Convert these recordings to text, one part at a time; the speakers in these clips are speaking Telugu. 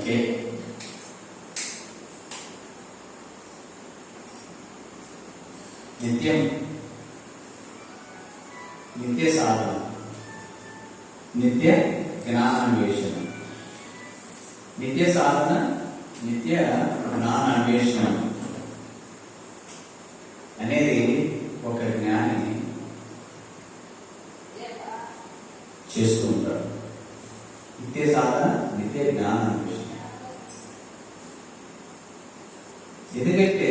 ఓకే. నిత్యం నిత్య సాధన, నిత్య జ్ఞానాన్వేషణ. నిత్య సాధన, నిత్య జ్ఞానాన్వేషణ అనేది ఒక జ్ఞాని చేస్తూ ఉంటాడు. నిత్య సాధన, నిత్య జ్ఞానాన్వేషణ. ఎందుకంటే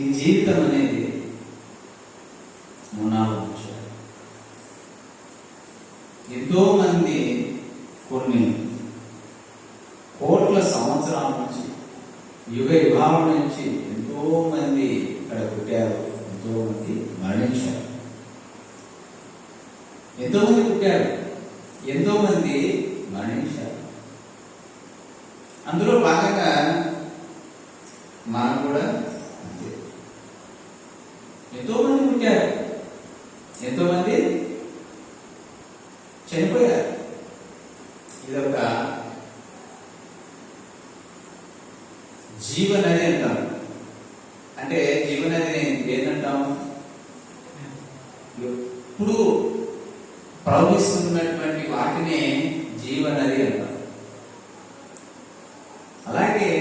ఈ జీవితం అనేది మూనాలు ఎంతో మంది కొన్ని కోట్ల సంవత్సరాల నుంచి, యుగ యుగాల నుంచి ఎంతో మంది ఇక్కడ పుట్టారు, ఎంతో మంది మరణించారు. ఎంతో మంది పుట్టారు, ఎంతో మంది మరణించారు. అందులో భాగంగా మనం కూడా అంతే. ఎంతో మంది పుట్టారు, ఎంతో మంది చనిపోయారు. ఇదొక జీవనది అంటాం. అంటే జీవనదిని ఏంటంటాం? ఎప్పుడు ప్రవహిస్తున్నటువంటి వాటినే జీవనది అంటాం. అలాగే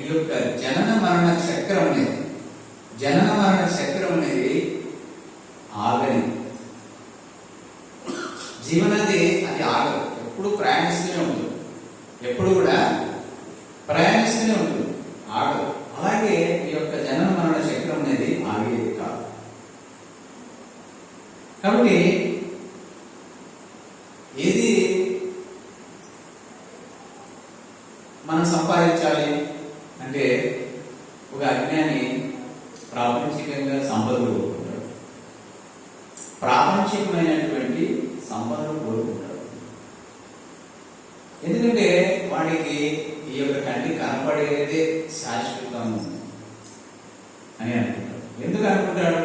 ఈ యొక్క జనన మరణ చక్రం అనేది, జనన మరణ చక్రం అనేది ఆగని జీవనది. అది ఆగదు, ఎప్పుడు ప్రయాణిస్తూనే ఉంటుంది, ఎప్పుడు కూడా ప్రయాణిస్తూనే ఉంటుంది, ఆగదు. అలాగే ఈ యొక్క జనన మరణ చక్రం అనేది ఆగేది కాదు. కాబట్టి ఏది మనం సంపాదించాలి అంటే, ఒక అజ్ఞాని ప్రాపంచికంగా సంపదలు కోరుకుంటాడు, ప్రాపంచికమైనటువంటి సంపదలు కోరుకుంటాడు. ఎందుకంటే వాడికి ఈ యొక్క కంటి కనపడేదే శాశ్వతం అని అనుకుంటాడు. ఎందుకు అనుకుంటాడు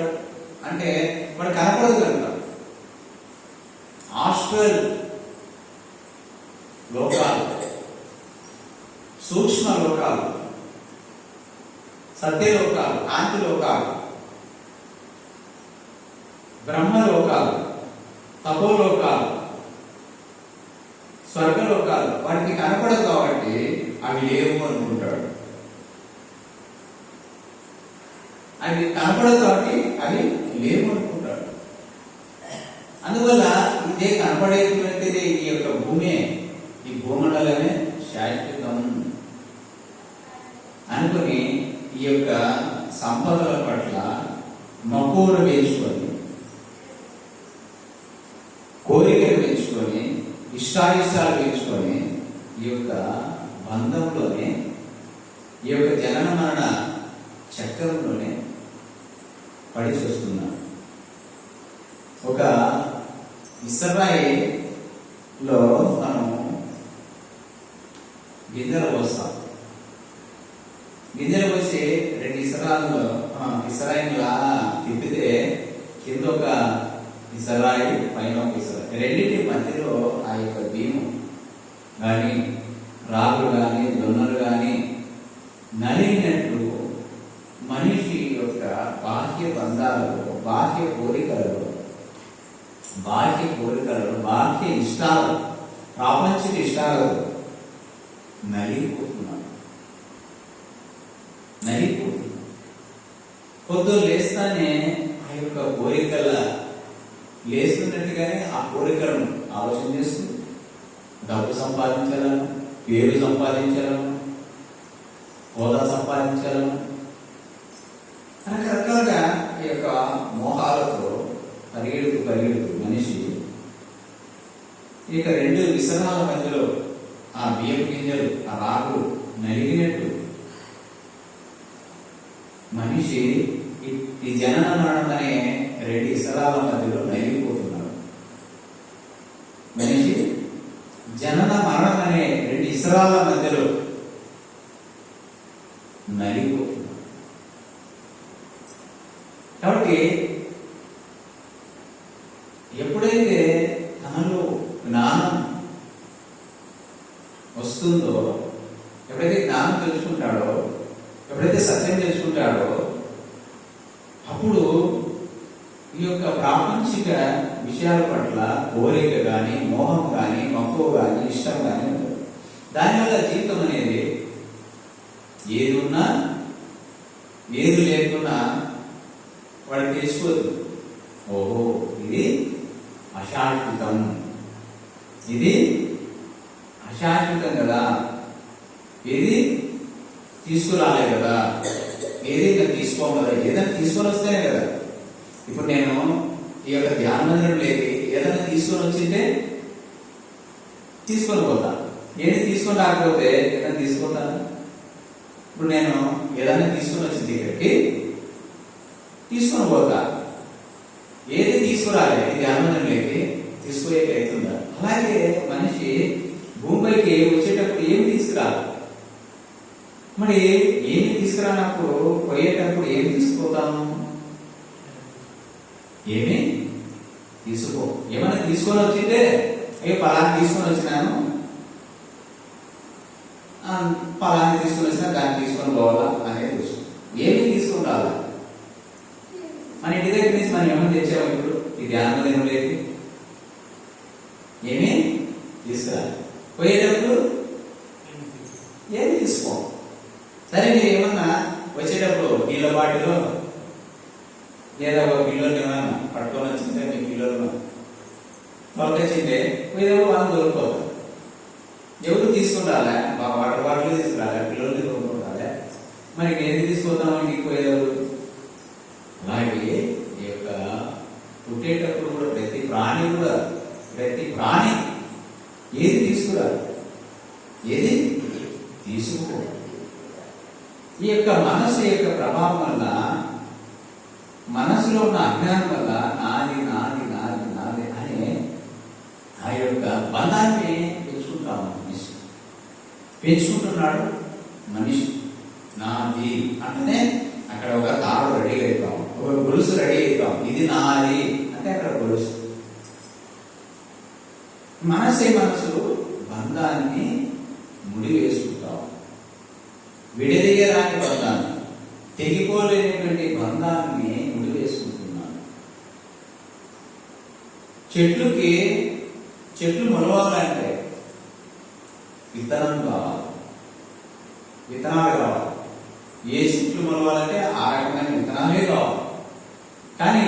అంటే, వాడు కనపడదు కనుక. ఆస్ట్రల్ లోకాలు, సూక్ష్మ లోకాలు, సత్యలోకాలు, కాంతి లోకాలు, బ్రహ్మలోకాలు, తపోలోకాలు, స్వర్గలోకాలు వాటికి కనపడదు కాబట్టి అవి లేవు అనుకుంటాడు. అవి కనపడదు కాబట్టి అవి లేవు అనుకుంటాడు. అందువల్ల ఇదే కనపడేటువంటిది ఈ యొక్క భూమే, ఈ భూమండలమే శాశ్వతం అనుకుని ఈ యొక్క సంపదల పట్ల మక్కువను పెంచుకొని, కోరికలు పెంచుకొని, ఇష్టాయిష్టాలు పెంచుకొని ఈ యొక్క బంధంలోనే, ఈ యొక్క జనన మరణ చక్రంలోనే పడి చూస్తున్నాడు. ఒక ఇస్రాయేల్లో మనం గింజలు పోస్తాం. గింజలు పోసి 2 ఇస్రాయిల్లా తిప్పితే కింద ఒక ఇస్రాయి, పైన ఒక ఇస్రాయి, రెండింటి మధ్యలో ఆ యొక్క భీము కానీ, రాగులు కానీ, జొన్నలు కానీ నలిగినట్లు మనిషి యొక్క బాహ్య బంధాలలో, బాహ్య కోరికలలో, బాహ్య ఇష్టాలు, ప్రాపంచిక ఇష్టాలు నలిగిపోతున్నాడు. పొద్దున్న లేస్తానే ఆ యొక్క కోరికల లేస్తున్నట్టుగానే ఆ కోరికలను ఆలోచన చేస్తూ డబ్బు సంపాదించాలను, పేరు సంపాదించాలను, హోదా సంపాదించాలను, రకరకాలుగా ఈ యొక్క మోహాలతో పరిగెడుతూ మనిషి ఇక 2 విసరాల మధ్యలో ఆ బియ్యం గింజలు, ఆ రాగు నలిగినట్టు మనిషి ఈ జనన మరణం అనే 2 ఇసరాల మధ్యలో నలిగిపోతున్నాడు. మనిషి జనన మరణం అనే 2 ఇసరాల మధ్యలో నలిగిపోతున్నాడు. కాబట్టి ఎప్పుడైతే తనలో జ్ఞానం అప్పుడు ఈ యొక్క ప్రాపంచిక విషయాల పట్ల కోరిక కానీ, మోహం కానీ, మక్కువ కానీ, ఇష్టం కానీ ఉంటుంది. దానివల్ల జీవితం అనేది ఏది ఉన్నా ఏది లేకున్నా వాడికి తెలిసిపోదు. ఓహో, ఇది అశాశ్వతం, ఇది అశాశ్వతం కదా, ఏది తీసుకురాలే కదా, ఏది నేను తీసుకోము కదా, ఏదైనా తీసుకొని వస్తేనే కదా. ఇప్పుడు నేను ఈ యొక్క ధ్యాన మందిరంలోకి ఏదైనా తీసుకొని వచ్చింటే తీసుకొని పోతా, ఏది తీసుకొని రాకపోతే ఏదైనా తీసుకుంటాను. ఇప్పుడు నేను ఏదైనా తీసుకొని వచ్చింది ఇక్కడికి తీసుకొని పోతా, ఏది తీసుకురాలి ఈ ధ్యాన మందిరంలోకి తీసుకుపోయేకి అవుతుందా? అలాగే మనిషి భూమిపైకి వచ్చేటప్పుడు ఏమి తీసుకురాలి, మరి ఏమి తీసుకురానప్పుడు పోయేటప్పుడు ఏమి తీసుకుపోతాము? ఏమి తీసుకో. ఏమైనా తీసుకొని వచ్చింటే పలాన్ని తీసుకొని వచ్చినాను, పలాన్ని తీసుకొని వచ్చినా దాన్ని తీసుకొని పోవాలా అనేది విషయం. ఏమి తీసుకొని రావాలా? మన ఇంటి దగ్గర నుంచి మనం ఏమైనా తెచ్చాము ఇప్పుడు ఈ ధ్యానం లేదు, ఏమి తీసుకురాలి. పోయేటప్పుడు ఏమి తీసుకో. సరే, మీరు ఏమన్నా వచ్చేటప్పుడు నీళ్ళ బాటిలో లేదా ఒక పిల్లలు ఏమన్నా పట్టుకొని వచ్చింటే మీ పిల్లలు తొలకొచ్చింటే పోయేటప్పుడు వాళ్ళు దొరికిపోతారు. ఎవరు తీసుకుంటారా? వాటర్ బాటిల్ తీసుకురాలే, పిల్లలు దొరుకుంటారా? మరి ఏది తీసుకుంటాము ఇంటికి పోయేటప్పుడు? అలాగే ఈ యొక్క పుట్టేటప్పుడు కూడా ప్రతి ప్రాణి ఏది తీసుకురాదు, ఏది తీసుకో. ఈ యొక్క మనసు యొక్క ప్రభావం వల్ల, మనసులో ఉన్న అజ్ఞానం వల్ల నాది నాది నాది నాది అనే ఆ యొక్క బంధాన్ని పెంచుకుంటున్నాడు మనిషి. నాది అంటేనే అక్కడ ఒక తాడు రెడీ అవుతాం, ఒక గొలుసు రెడీ అవుతాం, ఇది నాది అంటే అక్కడ గొలుసు. మనసు బంధాన్ని ముడి వేసుకుంటాం, విడదీయరాని బంధాన్ని, తెగిపోలేనటువంటి బంధాన్ని ముడి వేసుకుంటున్నాను. చెట్లు మొలవాలంటే విత్తనాలు కావాలి. ఏ చెట్లు మొలవాలంటే ఆ రకమైన విత్తనాలే కావాలి. కానీ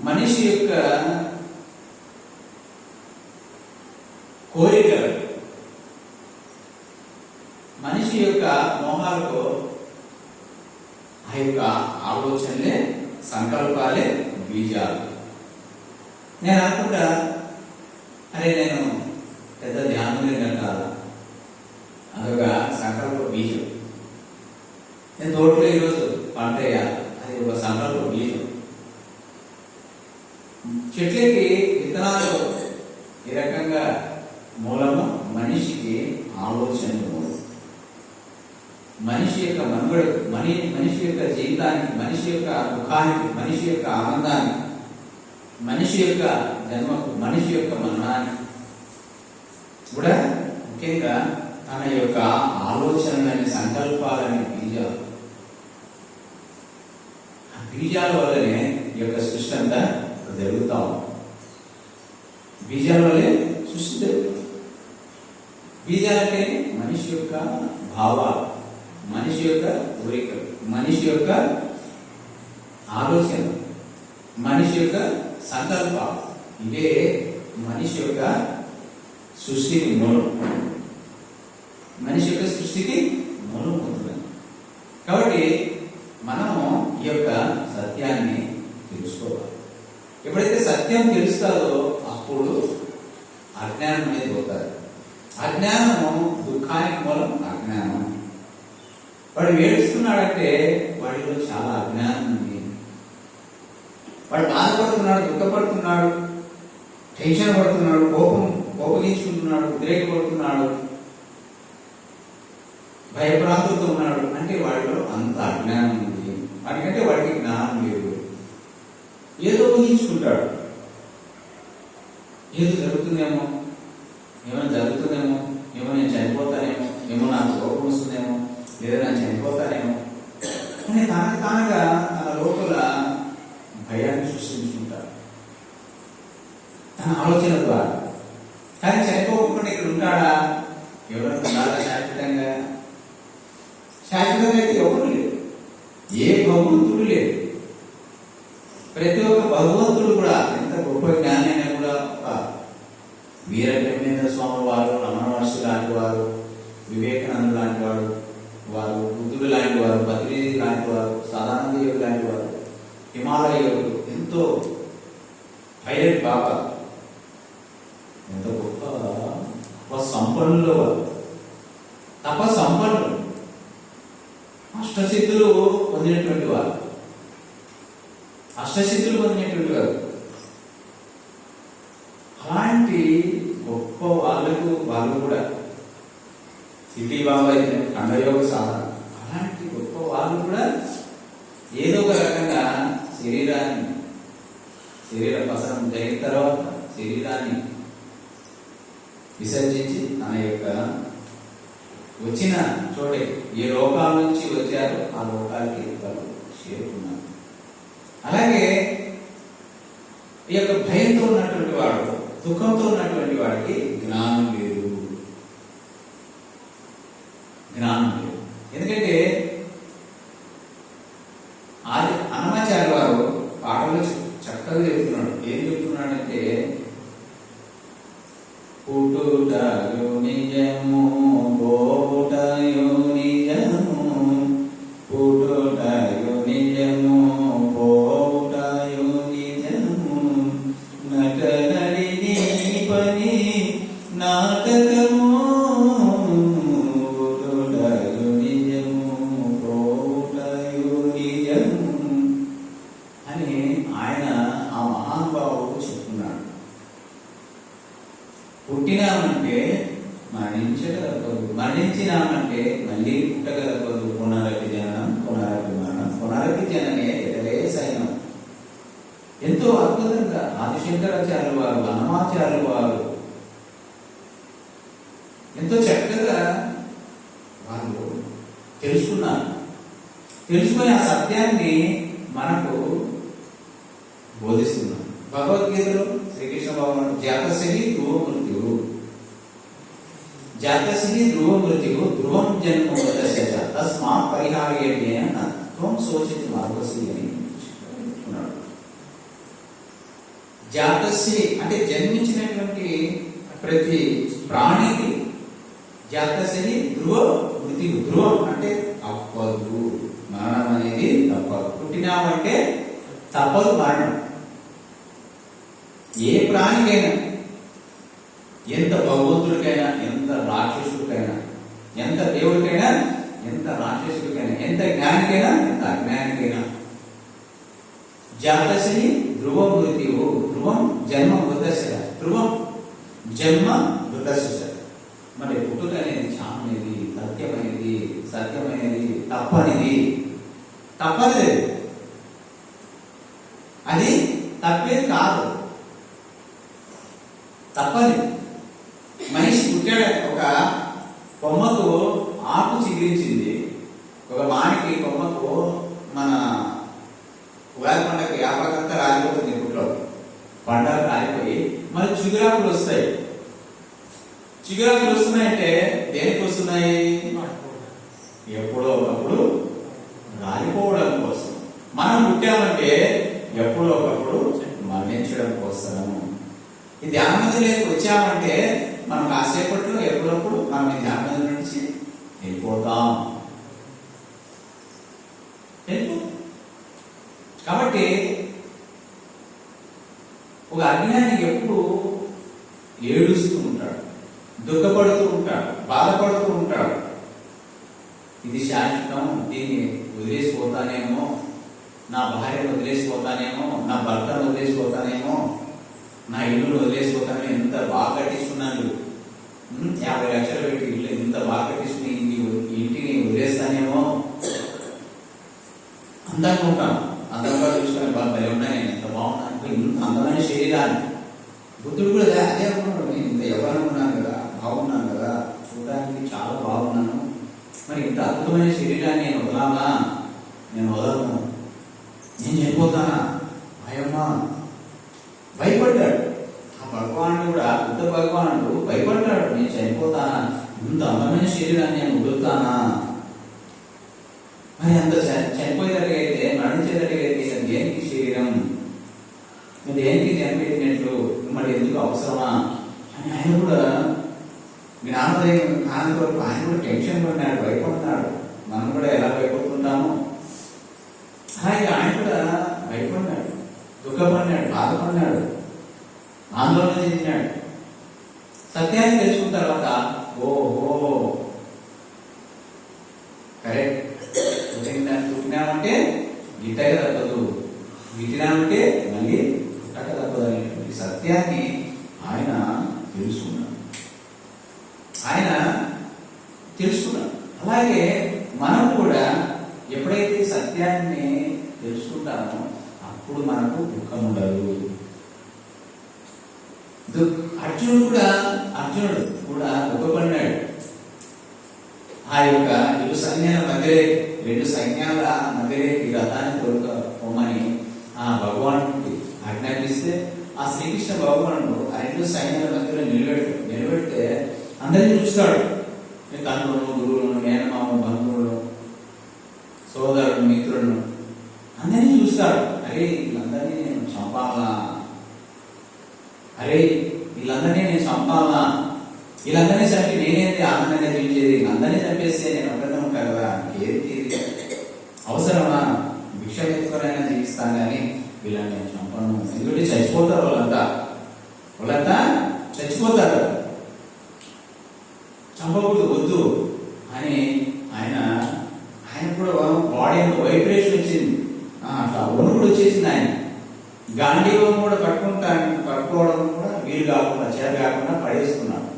మనిషి యొక్క కోరికలు, మనిషి యొక్క మోహాలకు ఆ యొక్క ఆలోచనలే, సంకల్పాలే బీజాలు. నేను అనుకుంటా, అరే నేను పెద్ద ధ్యానం కట్టాలా, అదొక సంకల్ప బీజం. నేను తోటలో ఈరోజు పంట వేయాలి, అది ఒక సంకల్ప బీజం. చెట్లకి విత్తనాలు ఈ రకంగా మూలము మనిషికి ఆలోచనలు మూలం. మనిషి యొక్క మనుగడకు, మనిషి యొక్క జీవితానికి, మనిషి యొక్క దుఃఖానికి, మనిషి యొక్క ఆనందానికి, మనిషి యొక్క జన్మకు, మనిషి యొక్క మరణానికి కూడా ముఖ్యంగా తన యొక్క ఆలోచనలని, సంకల్పాలని బీజాలు. ఆ బీజాల వల్లనే ఈ యొక్క సృష్టి అంతా జరుగుతాం. బీజాల వల్లే సృష్టి జరుగుతుంది. బీజాలంటే మనిషి యొక్క భావాలు, మనిషి యొక్క కోరికలు, మనిషి యొక్క ఆలోచన, మనిషి యొక్క సంకల్పాలు. ఇవే మనిషి యొక్క సృష్టికి మూలం, మనిషి యొక్క సృష్టికి మూలం అవుతుంది. కాబట్టి మనము ఈ యొక్క సత్యాన్ని తెలుసుకోవాలి. ఎప్పుడైతే సత్యం తెలుస్తాదో అప్పుడు అజ్ఞానం అనేది పోతారు. అజ్ఞానము దుఃఖానికి మూలం అజ్ఞానం. వాడు ఏడుస్తున్నాడంటే వాడిలో చాలా అజ్ఞానం ఉంది. వాడు బాధపడుతున్నాడు, దుఃఖపడుతున్నాడు, టెన్షన్ పడుతున్నాడు, కోపగించుకుంటున్నాడు, ఉద్రేకపడుతున్నాడు, భయప్రాంతులతో ఉన్నాడు అంటే వాడిలో అంత అజ్ఞానం ఉంది. వాడికంటే వాడికి జ్ఞానం లేదు. ఏదో ఊహించుకుంటాడు, ఏదో జరుగుతుందేమో, ఏమైనా జరుగుతుందేమో, ఏమో నేను చనిపోతానేమో, ఏమో నాకు కోపం వస్తుందేమో, లేదా నేను చనిపోతానేమో అని తానుగా తన లోపల లోపల భయాన్ని సృష్టించుకుంటాడు తన ఆలోచన ద్వారా. కానీ చనిపోకుండా ఇక్కడ ఉంటాడా? ఎవరైనా ఉన్నారా శాశ్వతంగా? శాశ్వతంగా అయితే ఎవరు లేరు, ఏ భగవంతుడు లేడు. ప్రతి ఒక్క భగవంతుడు కూడా ఎంత గొప్ప జ్ఞాని అయినా కూడా వీరబ్రహ్మేంద్ర స్వామి వారు, రమణ మహర్షి లాంటి వారు, వివేకానంద లాంటి వారు, వారు బుద్ధుడు లాంటి వారు, బద్రీజీ లాంటి వారు, సదానంద యోగి లాంటి వారు, హిమాలయ యోగులు, ఎంతో పైలట్ బాబా, ఎంత గొప్ప సంపన్నులు వారు, సంపన్నులు, అష్టసిద్ధులు పొందినటువంటి వారు, అష్టసిద్ధులు పొందినటువంటి వారు. అలాంటి గొప్ప వాళ్ళు కూడా సిటీ బాబా అయితే ఖండయోగ సాధన, అలాంటి గొప్ప వాళ్ళు కూడా ఏదో ఒక రకంగా శరీర పసరం జరిగిన తర్వాత శరీరాన్ని విసర్జించి తన యొక్క వచ్చిన చోటే ఏ లోకాల నుంచి వచ్చారో ఆ లోకాలకి వాళ్ళు చేరుకున్నారు. అలాగే ఈ యొక్క భయంతో ఉన్నటువంటి వాడు, దుఃఖంతో ఉన్నటువంటి వాడికి జ్ఞానం లేదు. ఎందుకంటే ఆది అన్నమాచార్య వారు పాటలు చక్కగా చెప్తున్నాడు. ఏం చెప్తున్నాడంటే, పుట్టుటయు నిజము, పోవుటయు నిజము, పుట్టుటయు నిజము, పోవుటయు నిజము, నటనడి నీ పని నాటకము, పుట్టుటయు నిజము, పోవుటయు నిజము అని ఆయన ఆ మహానుభావుడు చెప్తున్నాడు. పుట్టినామంటే మరణించగలగదు, మరణించినామంటే మళ్ళీ పుట్టగలగదు. పునరపి జననం, పునరపి మరణం, పునరపి జననే జగలే సైనం. ఎంతో అద్భుతంగా ఆదిశంకరాచార్యులు వారు, అన్నమాచార్యులు వారు ఎంతో చక్కగా వాళ్ళు తెలుసుకున్నారు. తెలుసుకుని ఆ సత్యాన్ని మనకు బోధిస్తున్నారు. భగవద్గీతలో శ్రీకృష్ణ భగవానుడు జాతస్య ధ్రువ మృత్యు, జాతస్య ధ్రువ మృత్యు, ధ్రువం జన్మ మృతస్య తస్మాత్ పరిహార్యేణ త్వం శోచితుం అర్హసి అని చెప్తున్నాడు. జాతస్య అంటే జన్మించినటువంటి ప్రతి ప్రాణికి, జాతస్య ధ్రువ మృత్యు, ధ్రువం అంటే తప్పదు, మరణం అనేది తప్పదు. పుట్టినామంటే తప్పదు మరణం. ఏ ప్రాణికైనా, ఎంత భగవంతుడికైనా, ఎంత రాక్షసుడికైనా, ఎంత దేవుడికైనా, ఎంత రాక్షసుడికైనా, ఎంత జ్ఞానికైనా, ఎంత అజ్ఞానికైనా, జాతస్య ధ్రువ మృత్యువు, ధ్రువం జన్మ మృతస్య, ధ్రువం జన్మ మృతస్య. మరి పుట్టుక అనేది చామనేది, సత్యమైనది, తప్పనిది, తప్పనిది, అది తప్పేది కాదు, తప్పని. మనిషి పుట్టాడు, ఒక కొమ్మకు ఆకు చిగురించింది, ఒక మానికి కొమ్మకు మన ఉగాది పండగ యాపకంతా రాలిపోతుంది, పుట్లో పండగ రాలిపోయి మళ్ళీ చిగురాకులు వస్తాయి. చిగురాకులు వస్తున్నాయంటే దేనికి వస్తున్నాయి? ఎప్పుడో ఒకప్పుడు రాలిపోవడం కోసం. మనం పుట్టామంటే ఎప్పుడో ఒకప్పుడు మరణించడం కోసం. ఈ ధ్యానమందిలోకి వచ్చామంటే మనం కాసేపట్లో ఎప్పుడప్పుడు మనం ఈ ధ్యానమందిరం నుంచి వెళ్ళిపోతాం. కాబట్టి ఒక అజ్ఞాని ఎప్పుడు ఏడుస్తూ ఉంటాడు, దుఃఖపడుతూ ఉంటాడు, బాధపడుతూ ఉంటాడు. ఇది శాశ్వతం, దీన్ని వదిలేసిపోతానేమో, నా భార్యను వదిలేసిపోతానేమో, నా భర్తను వదిలేసిపోతానేమో, నా ఇల్లును వదిలేసిపోతానేమో. ఎంత బాగా కట్టిస్తున్నాను, 50 లక్షలు పెట్టి ఇల్లు ఎంత బాగా కట్టిస్తున్న ఇంటిని వదిలేస్తానేమో అందంగా ఉంటాను, అందంగా చూసుకొని బాగా ఉన్నాయి, ఎంత బాగున్నాను, ఇంత అందమైన శరీరాన్ని. బుద్ధుడు కూడా అదే అనుకున్నాడు, నేను ఇంత ఎవరైనా ఉన్నాను కదా, బాగున్నాను కదా, చూడడానికి చాలా బాగున్నాను, మరి ఇంత అద్భుతమైన శరీరాన్ని నేను వదలాలా? నేను వదలను. నేను చనిపోతానా భయమ్మా భయపడ్డాడు. ఆ భగవానుడు కూడా బుద్ధ భగవానుడు భయపడ్డాడు, నేను చనిపోతానా, ఇంత అందమైన శరీరాన్ని నేను వదులుతానా, మరి అంత చనిపోయేటట్టుగైతే మరణించేటట్టుగైతే దేనికి శరీరం, దేనికి చనిపోయినట్లు మరి ఎందుకు అవసరమా అని ఆయన కూడా జ్ఞానోదయం కానంత వరకు ఆయన కూడా టెన్షన్ పడినాడు, భయపడుతున్నాడు. మనం కూడా ఎలా భయపడుతుంటామో అలాగే ఆయన కూడా భయపడినాడు, దుఃఖపడినాడు, బాధపడినాడు, ఆందోళన చెందినాడు. సత్యాన్ని తెలుసుకున్న తర్వాత ఓహో కరెక్ట్, పుట్టినామంటే గిట్టక తప్పదు, గిట్టినామంటే మళ్ళీ పుట్టక తప్పదు అనేటువంటి సత్యాన్ని ఆయన తెలుసుకున్నాడు. అలాగే మనం కూడా ఎప్పుడైతే సత్యాన్ని తెలుసుకుంటామో అప్పుడు మనకు దుఃఖం ఉండదు. అర్జునుడు కూడా దుఃఖపడినాడు. ఆ యొక్క రెండు సైన్యాల మధ్యలో ఈ రథాన్ని తోలుకోమని ఆ భగవానుడికి ఆజ్ఞాపిస్తే ఆ శ్రీకృష్ణ భగవానుడు ఆ రెండు సైన్యాల మధ్యలో నిలబెడితే అందరినీ చూస్తాడు. తండ్రులను, గురువులను, మేనమామ, బంధువులను, సోదరులను, మిత్రులను అందరినీ చూస్తాడు. అరే వీళ్ళందరినీ నేను చంపాలా, వీళ్ళందరినీ చంపి నేనేది ఆనందంగా జీవించేది, వీళ్ళందరినీ చంపేస్తే నేను ఒకరిని ఉంటాను కదా, ఏది అవసరమా, భిక్ష ఎత్తుకోనైనా జీవిస్తాను కానీ వీళ్ళని నేను చంపను, ఎందుకంటే చచ్చిపోతారు, వాళ్ళంతా చచ్చిపోతారు, చంపకూడదు, వద్దు అని ఆయన కూడా బాడీ అంతా వైబ్రేషన్ వచ్చింది, అట్లా వణుకుడు వచ్చేసింది. ఆయన గాంధీవం కూడా పట్టుకోవడం కూడా వీలు కాకుండా చేత కాకుండా పడేసుకున్నాడు.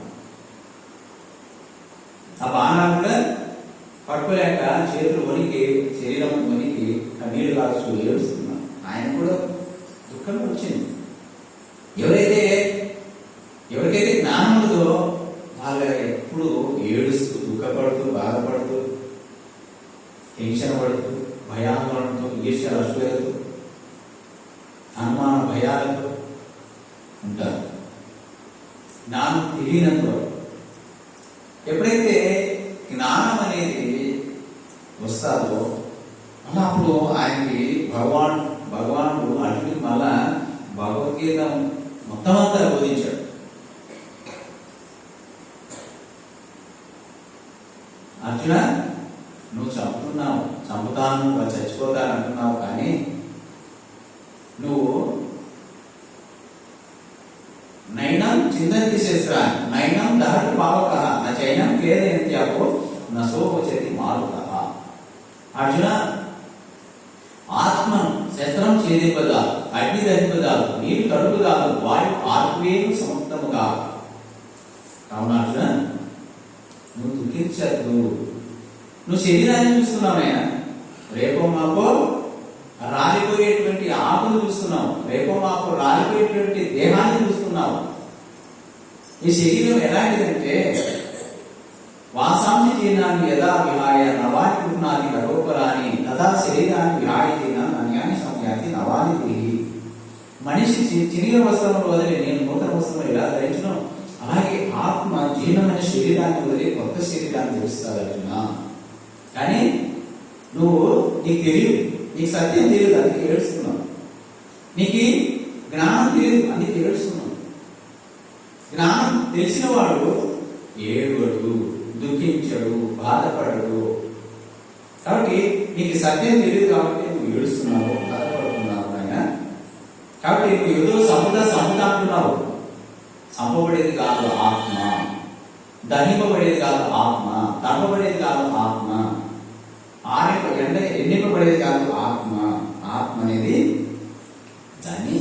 ఆ బాణాలు కూడా పట్టుకోలేక చేతులు వణికి, శరీరం వణికి నీళ్లు కాల్చు ఏడుస్తున్నాడు. ఆయన కూడా దుఃఖం వచ్చింది. ఎవరికైతే జ్ఞానం ఉందో వాళ్ళు ఎప్పుడు ఏడుస్తూ, దుఃఖపడుతూ, బాధపడుతూ, టెన్షన్ పడుతూ, భయాందోళనతో, ఈర్ష్య, అసూయతో, అనుమాన భయాలతో ఉంటారు. జ్ఞానం తెలియనంత వరకు. ఎప్పుడైతే జ్ఞానం అనేది వస్తాదో అలా అప్పుడు ఆయనకి భగవానుడు అర్జునుడికి మళ్ళా భగవద్గీత మొత్తం అంతా బోధించాడు. అర్జున, నువ్వు చంపుతాను, చచ్చిపోతాను అంటున్నావు, కానీ నువ్వు నైనం చిందంతి శస్త్రా నైనం దహతి పావక నా చైనం కేదయంత్యాపో నా సోపచతి మారుత. అర్జున, ఆత్మను శస్త్రం ఛేదింపదాలు, అగ్ని దహింపదాలు, నీరు తడుపుదాలు, వాయు ఆత్మేను సముక్తముగా. కావున అర్జున, నువ్వు దుఃఖించద్దు. నువ్వు శరీరాన్ని చూస్తున్నావైనా, రేపో మాపో రాలిపోయేటువంటి ఆకులు చూస్తున్నావు, రేపో మాపో రాలిపోయేటువంటి దేహాన్ని చూస్తున్నావు. ఈ శరీరం ఎలాంటిదంటే వాసాంశ జీర్ణాన్ని యథా విహాయ నవాని గృహ్ణాది కరోపరాని తదా శరీరాన్ని విహాయ జీర్ణం అన్యాన్ని సంయాతి నవాని దేహి. మనిషి చిరిగిన వస్త్రములు వదిలి నేను నూతన వస్త్రములు ఎలా ధరించను, అలాగే ఆత్మ జీర్ణమైన శరీరాన్ని వదిలి కొత్త శరీరాన్ని ధరిస్తాడు అర్జున. కానీ నీకు తెలియదు, నీకు సత్యం తెలియదు, అందుకే ఏడుస్తున్నావు. నీకు జ్ఞానం తెలియదు, అందుకే ఏడుస్తున్నావు. జ్ఞానం తెలిసిన వాడు ఏడువడు, దుఃఖించడు, బాధపడడు. కాబట్టి నీకు సత్యం తెలియదు కాబట్టి నువ్వు ఏడుస్తున్నావు, బాధపడుతున్నావు. ఆయన కాబట్టి నువ్వు ఏదో సముదాంటున్నావు. చంపబడేది కాదు ఆత్మ, దహింపబడేది కాదు ఆత్మ, తప్పబడేది కాదు ఆత్మ, ఎన్నికబడేది కాదు ఆత్మ. ఆత్మ అనేది దాన్ని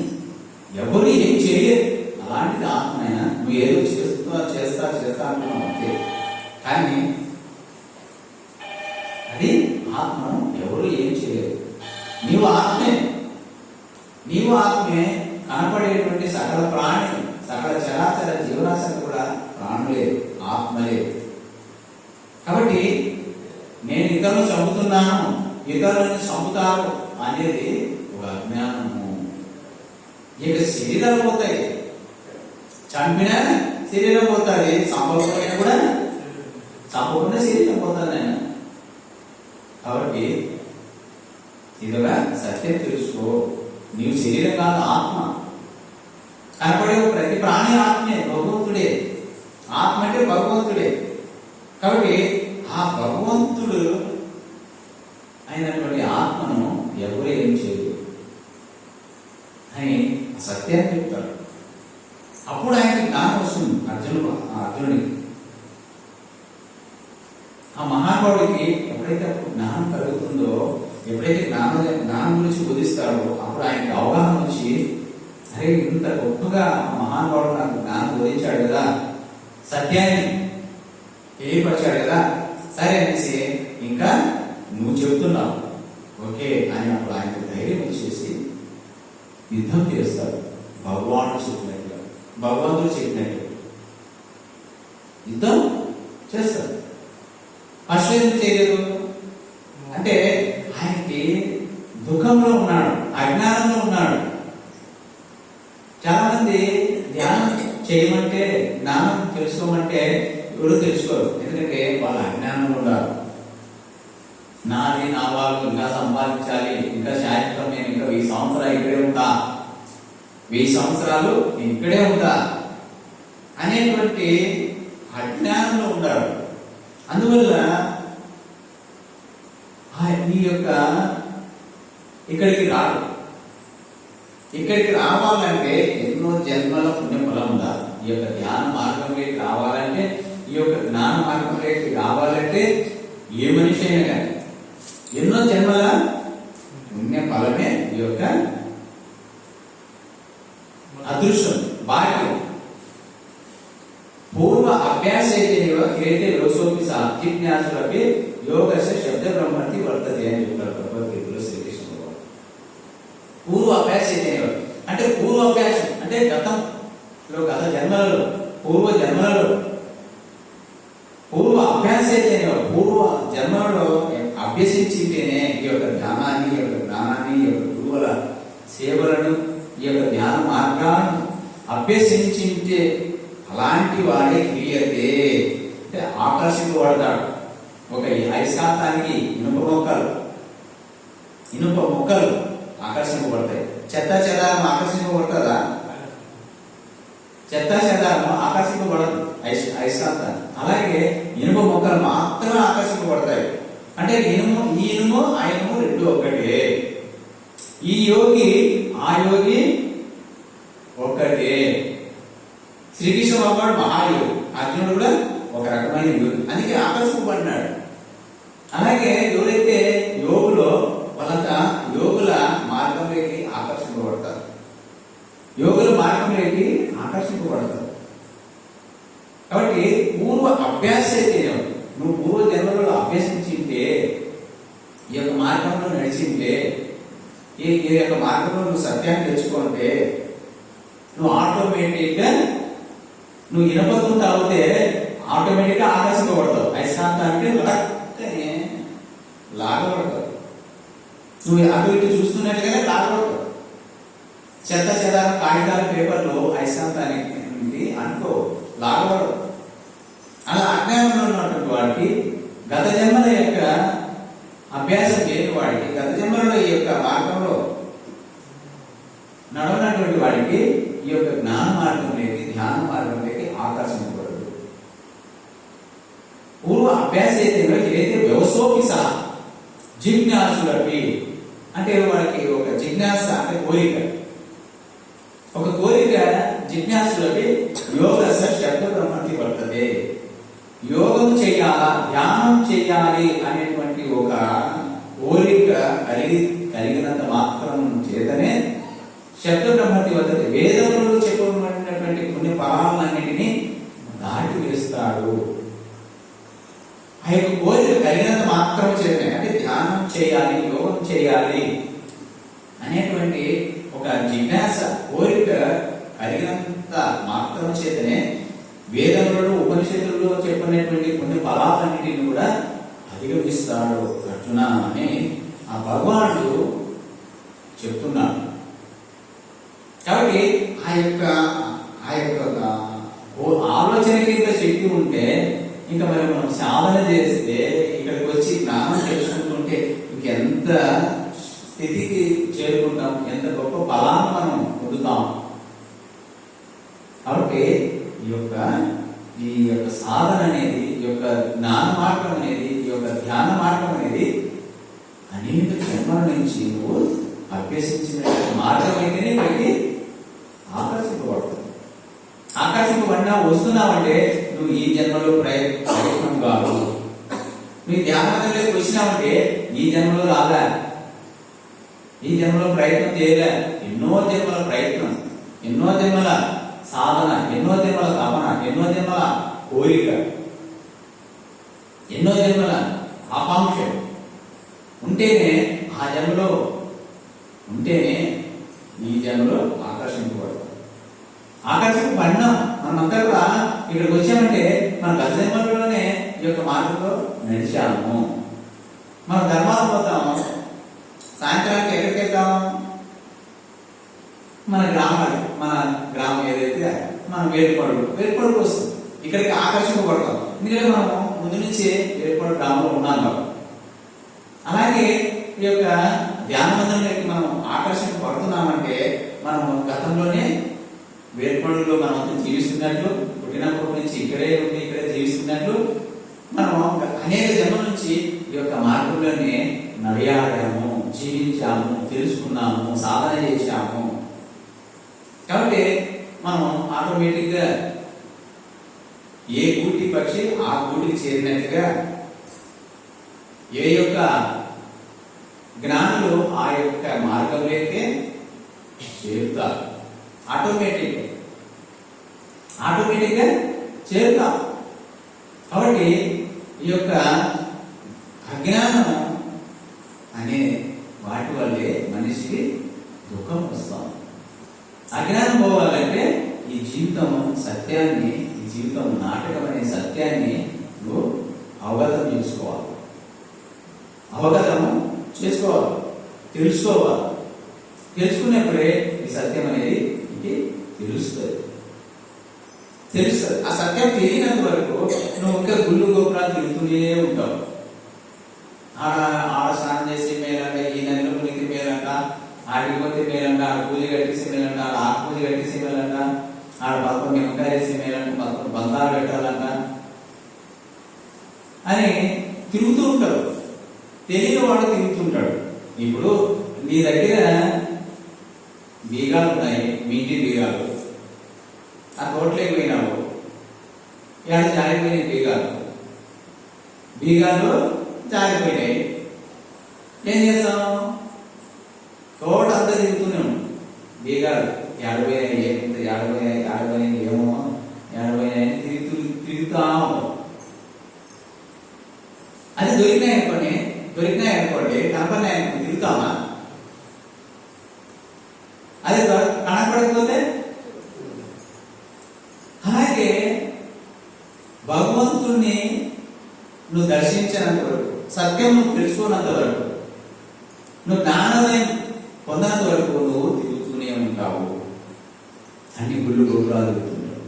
ఎవరు ఏం చేయలేదు, అలాంటిది ఆత్మ. అయినా నువ్వు ఏదో చేస్తా అంటున్నావు అంతే, కానీ అది ఆత్మను ఎవరు ఏం చేయలేదు. నీవు ఆత్మే. కనపడేటువంటి సకల ప్రాణి, సకల చరాచర జీవరాశులు కూడా ప్రాణులే, ఆత్మలే. కాబట్టి నేను ఇతరులను చంపుతున్నాను, ఇతరులను చంపుతారు అనేది ఒక అజ్ఞానము. ఇక శరీరాలు పోతాయి, చంపినా శరీరం పోతుంది, చంపకపోయినా కూడా చంపకుండా శరీరం పోతుంది ఆయన. కాబట్టి ఇదిగా సత్యం తెలుసుకో, నీవు శరీరం కాదు ఆత్మ. కనపడే ప్రతి ప్రాణి ఆత్మే, భగవంతుడే. ఆత్మ అంటే భగవంతుడే. కాబట్టి ఆ భగవంతుడు అయినటువంటి ఆత్మను ఎవరు ఏం చేయరు అని సత్యాన్ని చెప్తాడు. అప్పుడు ఆయనకి జ్ఞానం వస్తుంది. అర్జునుడికి, ఆ మహానుభావుడికి ఎప్పుడైతే జ్ఞానం కలుగుతుందో, ఎప్పుడైతే జ్ఞానం గురించి బోధిస్తాడో, అప్పుడు ఆయనకి అవగాహన వచ్చి, అరే ఇంత గొప్పగా మహానుభావుడు నాకు జ్ఞానం బోధించాడు కదా, సత్యాన్ని తెలియపరిచాడు కదా, సరే అనేసి ఇంకా నువ్వు చెప్తున్నావు ఓకే అని అప్పుడు ఆయనకు ధైర్యం వచ్చేసి యుద్ధం చేస్తాడు. భగవానుడు చెప్పినట్టుగా, భగవంతుడు చెప్పినట్టు యుద్ధం చేస్తాడు. ఫస్ట్ ఎందుకు చేయలేదు అంటే ఆయనకి దుఃఖంలో ఉన్నాడు, అజ్ఞానంలో ఉన్నాడు. చాలా మంది ధ్యానం చేయమంటే, జ్ఞానం తెలుసుకోమంటే ఎవరు తెలుసుకోరు. ఎందుకంటే వాళ్ళ అజ్ఞానంలో ఉన్నారు. నాది నా వాళ్ళు ఇంకా సంపాదించాలి, ఇంకా శాశ్వతం, నేను ఇంకా 1000 సంవత్సరాలు ఇక్కడే ఉంటా, 1000 సంవత్సరాలు ఇక్కడే ఉంటా అనేటువంటి అజ్ఞానంలో ఉన్నాడు. అందువల్ల ఈ యొక్క ఇక్కడికి రాడు. ఇక్కడికి రావాలంటే ఎన్నో జన్మల పుణ్యఫలం ఉండాలి. ఈ యొక్క ధ్యాన మార్గంలోకి రావాలంటే, ఈ యొక్క జ్ఞాన మార్గంలోకి రావాలంటే ఏ మనిషి అయినా కానీ ఎన్నో జన్మల పుణ్య ఫలమే ఈ యొక్క అదృష్టం, భాగ్యం. పూర్వ అభ్యాస అయితే యోగోపి జిజ్ఞాసులకి యోగస్య శబ్ద బ్రహ్మతి వర్తతే అని చెప్తారు భగవద్గీతలో శ్రీకృష్ణ భగవానుడు. పూర్వ అభ్యాస అయితే అంటే పూర్వ అభ్యాసం అంటే గతంలో, గత జన్మలలో, పూర్వ జన్మలలో, పూర్వ అభ్యాస అయితే పూర్వ జన్మలలో అభ్యసించితేనే ఈ యొక్క ధ్యానాన్ని, ఈ యొక్క జ్ఞానాన్ని, ఈ యొక్క గురువుల సేవలను, ఈ యొక్క ధ్యాన మార్గాలను అభ్యసించింటే అలాంటి వాడే క్రియతే అంటే ఆకర్షింపబడతాడు. ఒక అయస్కాంతానికి ఇనుప మొక్కలు ఆకర్షింపబడతాయి. చెత్త చెదారం ఆకర్షింపబడుతుందా? చెత్త చెదారం ఆకర్షింపబడదు అయస్కాంతాన్ని. అలాగే ఇనుప మొక్కలు మాత్రమే ఆకర్షింపబడతాయి. అంటే ఈ ఇనుము ఆ ఇనుము రెండు ఒక్కటే. ఈ యోగి ఆ యోగి ఒక్కటే. శ్రీకృష్ణ భగవానుడు మహాయోగి, అర్జునుడు కూడా ఒక రకమైన యోగి, అందుకే ఆకర్షింపబడినాడు. అలాగే ఎవరైతే యోగులో వాళ్ళంతా యోగుల మార్గంలోకి ఆకర్షింపబడతారు, యోగుల మార్గంలోకి ఆకర్షింపబడతారు. కాబట్టి పూర్వ అభ్యాస అయితే నువ్వు పూర్వ జన్మలలో అభ్యసించింటే, ఈ యొక్క మార్గంలో నడిచింటే, ఈ యొక్క మార్గంలో నువ్వు సత్యాన్ని తెచ్చుకుంటే, నువ్వు ఆటోమేటిక్గా నువ్వు ఇనపతుంట అవుతే ఆటోమేటిక్గా ఆకర్షింపబడతావు. అయస్కాంతానికి లాగబడతావు. నువ్వు అటు ఇటు చూస్తున్నట్టుగానే లాగబడతావు. చెత్త చెదారం కాగితాల పేపర్లు అయస్కాంతానికి అనుకో లాగబడవు. అలా అజ్ఞానంలో ఉన్నటువంటి వాడికి, గత జన్మల యొక్క అభ్యాసం లేని వాడికి, గత జన్మలలో ఈ యొక్క మార్గంలో నడవనటువంటి వాడికి ఈ యొక్క జ్ఞాన మార్గంలోకి, ధ్యాన మార్గంలోకి ఆకర్షించబడదు. పూర్వ అభ్యాస ఏదైతే వ్యవసోపి సహా జిజ్ఞాసులకి అంటే వాడికి ఒక జిజ్ఞాస అంటే కోరిక, ఒక కోరిక జిజ్ఞాసులకి యోగస శబ్ద బ్రహ్మతి పడుతుంది. యోగం చేయాలా, ధ్యానం చేయాలి అనేటువంటి ఒక కోరిక కలిగినంత మాత్రం చేతనే శబ్ద బ్రహ్మతి వద్దది. వేదములలో చెప్పబడినటువంటి కొన్ని ఫలాలన్నింటినీ దాటి వేస్తాడు. ఆ యొక్క కోరిక కలిగినంత మాత్రం చేతనే, అంటే ధ్యానం చేయాలి, యోగం చేయాలి అనేటువంటి ఒక జిజ్ఞాస కోరిక కలిగినంత మాత్రం చేతనే వేదములలో, ఉపనిషత్తులలో చెప్పినటువంటి కొన్ని ఫలాలన్నింటినీ కూడా అధిగమిస్తాడు అర్జున అని ఆ భగవానుడు చెప్తున్నాను. కాబట్టి ఆ యొక్క ఆలోచనకి ఇంత శక్తి ఉంటే ఇంకా మరి మనం సాధన చేస్తే ఇక్కడికి వచ్చి జ్ఞానం తెలుసుకుంటుంటే ఇంకెంత స్థితికి చేరుకుంటాం, ఎంత గొప్ప ఫలాన్ని మనం పొందుతాం. కాబట్టి ఈ యొక్క సాధన అనేది, ఈ యొక్క జ్ఞాన మార్గం అనేది, ఈ యొక్క ధ్యాన మార్గం అనేది అనేక జన్మల నుంచి నువ్వు అభ్యసించిన మార్గం అయితేనే మనకి ఆకర్షింపబడుతుంది. ఆకర్షింపబడినా వస్తున్నావంటే నువ్వు ఈ జన్మలో ప్రయత్నం కాదు. నువ్వు ధ్యానంలోకి వచ్చినావంటే ఈ జన్మలో రాదా, ఈ జన్మలో ప్రయత్నం చేయలే. ఎన్నో జన్మల ప్రయత్నం, ఎన్నో జన్మల సాధన, ఎన్నో జన్మల తపన, ఎన్నో జన్మల కోరిక, ఎన్నో జన్మల ఆకాంక్ష ఉంటేనే ఆ జన్మలో ఉంటేనే ఈ జన్మలో ఆకర్షింపబడతాం. ఆకర్షింపబడినాం మనమంతా కూడా ఇక్కడికి వచ్చామంటే మన గత జన్మలోనే ఈ యొక్క మార్గంలో నడిచాము. మన ధర్మాలు పోతాం, సాయంత్రానికి ఎక్కడికి వెళ్తాము? మన గ్రామం ఏదైతే మన వేరుపడుకు వస్తుంది. ఇక్కడికి ఆకర్షింపబడతాం, ఎందుకంటే మనం ముందు నుంచే వేరుపడు గ్రామంలో ఉన్నాం కాబట్టి. అలాగే ఈ యొక్క ధ్యాన మందిరంలోకి మనం ఆకర్షింపబడుతున్నామంటే మనం గతంలోనే వేర్పడులో మనం జీవిస్తున్నట్లు, పుట్టినప్పటి నుంచి ఇక్కడే ఉండి ఇక్కడే జీవిస్తున్నట్లు మనం అనేక జన్మల నుంచి ఈ యొక్క మార్గంలోనే నడియాడాము, జీవించాము, తెలుసుకున్నాము, సాధన చేశాము. కాబట్టి మనం ఆటోమేటిక్గా ఏ గూటి పక్షి ఆ గూటికి చేరినట్టుగా ఏ యొక్క జ్ఞానులు ఆ యొక్క మార్గంలోకే చేరుతారు. ఆటోమేటిక్గా చేరుతాం. కాబట్టి ఈ యొక్క అజ్ఞానం అనే వాటి వల్లే మనిషికి దుఃఖం వస్తాం. అజ్ఞానం పోవాలంటే ఈ జీవితం సత్యాన్ని, ఈ జీవితం నాటకం అనే సత్యాన్ని నువ్వు అవగతం చేసుకోవాలి, తెలుసుకోవాలి. తెలుసుకున్నప్పుడే ఈ సత్యం అనేది తెలుస్తుంది. ఆ సత్యం తెలియనంత వరకు నువ్వు ఇంకా గుళ్ళు గోపురాలు తిరుగుతూనే ఉంటావు. ఆడ స్నానం చేసి మేలంట, ఈ నదిలో మునిగి మేలంట, ఆడికి పోతే మేలంట, ఆడ పూజ కట్టేసి మేలంట, ఆడ పూజ కట్టేసి మేలంట, ఆడ పక్కన నిమ్మకాయ వేసి మేలంట, పక్కన బంగారు పెట్టాలంట అని తిరుగుతూ ఉంటాడు. తెలియని వాడు తిరుగుతుంటాడు. ఇప్పుడు నీ దగ్గర బీగాలు ఉన్నాయి, మీ ఇంటి బీగాలు. ఆ తోటలోకి పోయినావు, ఏడ జారిపోయినాయి బీగాలు జారిపోయినాయి. ఏం చేస్తాం? తోట అంతా తిరుగుతూనే ఉంటాం. బీగాలు ఏడబోయినాయి ఏమో ఏడబోయినాయి తిరుగుతా ఉంటాం. అది దొరికినాయి అనుకోండి కనపడినాయి అనుకోండి, తిరుగుతామా? అది కనపడకపోతే అలాగే భగవంతుణ్ణి నువ్వు దర్శించినంత వరకు, సత్యం నువ్వు తెలుసుకున్నంత వరకు, నువ్వు జ్ఞానోదయం పొందినంత వరకు నువ్వు తిరుగుతూనే ఉంటావు. అన్ని గుళ్ళు గోపురాలు తిరుగుతుంటావు.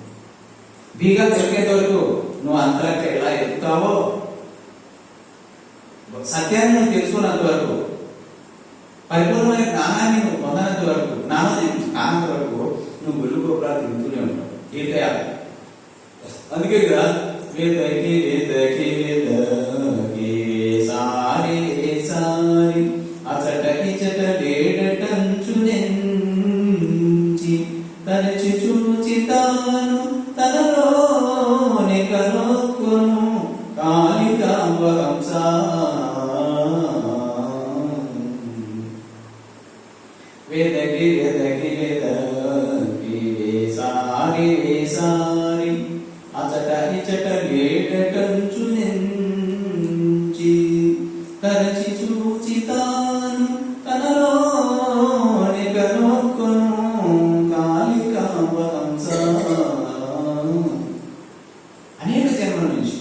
బీగా దొరికేంత వరకు నువ్వు అంతరంగా ఎలా ఎదుగుతావో, సత్యాన్ని నువ్వు తెలుసుకున్నంత వరకు, పరిపూర్ణమైన జ్ఞానాన్ని నువ్వు పొందనంత వరకు, జ్ఞానం వరకు నువ్వు గుళ్ళు గోపురాలు తిరుగుతూనే ఉంటావు. తీర్థయాత్ర. అందుకే కదా వేదకి సారి సారి అచటకి చటలేడటంచు నెంచి తనచి చూచి తాను తనలోనే కనుక్కును కాళికాంబహంస. వేదకి సారి సారి అచట ఇచట లేటంచు నెంచి తనచి చూచి తాను తనలోనే కనుక్కును కాళికాంబహంస. అనేక జన్మల నుంచి,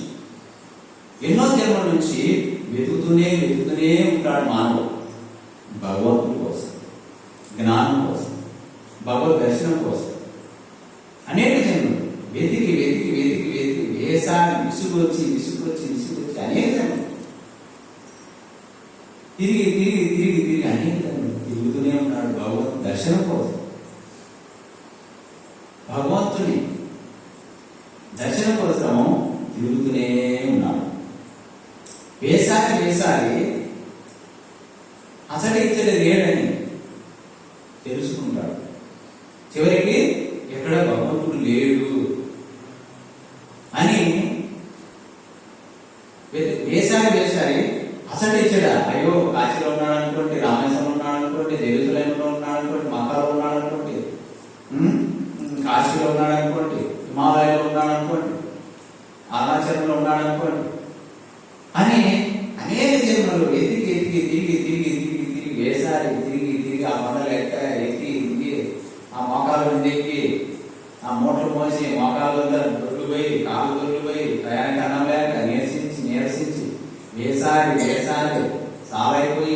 ఎన్నో జన్మల నుంచి వెతుకుతూనే ఉంటాడు మానవుడు భగవంతుడి కోసం. జ్ఞానం కోసం, భగవద్ దర్శనం కోసం అనేక జన్మలు వెతికి వెతికి వెతికి వెతికి వేసారి విసుగొచ్చి అనేక జన్మలు తిరిగి తిరిగి తిరిగి తిరిగి అనేక జన్మలు తిరుగుతూనే ఉన్నాడు భగవద్ దర్శనం కోసం. భగవంతుని దర్శనం కోసం తిరుగుతూనే ఉన్నాడు. వేసారి అసలు ఇచ్చడి లేడని తెలుసుకుంటాడు. చివరికి ఎక్కడ భగవంతుడు లేడు అని వేసారి అసలు ఇచ్చడా, అయ్యో కాశీలో ఉన్నాడు అనుకోండి, రామేశ్వరంలో ఉన్నాడు అనుకోండి, జెరూసలేంలో ఉన్నాడు అనుకోండి, మక్కాలో ఉన్నాడు అనుకోండి, కాశీలో ఉన్నాడు అనుకోండి, హిమాలయాలో ఉన్నాడు అనుకోండి, అరుణాచలంలో ఉన్నాడు అనుకోండి అని అనేక జన్మలు ఎతికి ఎతికి తిరిగి తిరిగి తిరిగి తిరిగి వేసారి తిరిగి తిరిగి ఆ కొండలు ఎక్కి దిగి ఆ మోకాలు ఎక్కి ఆ మూటలు మోసి మోకాలు దొడ్లు పోయి కాలు దొడ్లు పోయి ప్రయాణిక అన్నం లేక నీరసించి వేసారి సాలైపోయి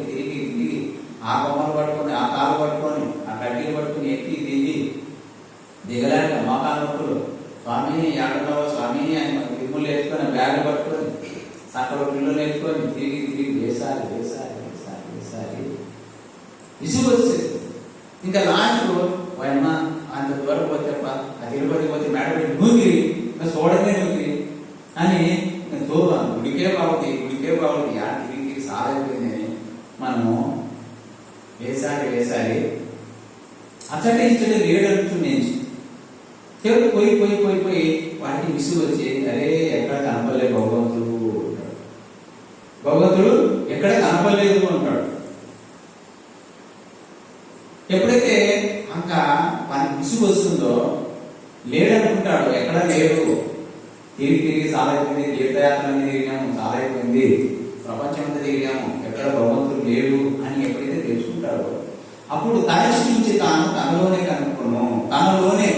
తిరిగి తిరిగి ఆ కొమ్మలు పట్టుకొని ఆ కాలు పట్టుకొని ఆ కడ్డీలు పట్టుకొని ఎక్కి దిగి దిగలేక మోకాలు నొప్పులు, స్వామి ఏడున్నావో స్వామి అని తిమ్ములు వేసుకొని బ్యాగ్ పట్టుకొని సక్కలో పిల్లలు వేసుకొని తిరిగి తిరిగి వేసారి విసుగు వచ్చేది. ఇంకా లాస్ట్కు వాయమ్మ అంత దూరం పోతే ఆ తిరుపతి పోతే మేడ పెట్టి నూగిరి చూడమే నూగిరి అని గుడికే బాగుంది ఆ తిరిగి సారైపోయిందని మనము వేసారి అచ్చటే ఇచ్చటే లేడడుచు నేను చివరికి పోయి వాటికి విసుగు వచ్చి అరే ఎక్కడ కనపడలేదు భగవంతుడు ఎక్కడ కనపడలేదు అంటాడు. ఎప్పుడైతే ఇంకా వానికి విసుగు వస్తుందో లేడనుకుంటాడు, ఎక్కడ లేడు, తిరిగి చాలా అయిపోయింది, తీర్థయాత్రలన్నీ తిరిగాము, చాలా అయిపోయింది, ప్రపంచం అంతా తిరిగాము, ఎక్కడ భగవంతుడు లేడు అని ఎప్పుడైతే తెలుసుకుంటాడో అప్పుడు తరచి చూసి తనలోనే కనుక్కున్నాను, తనలోనే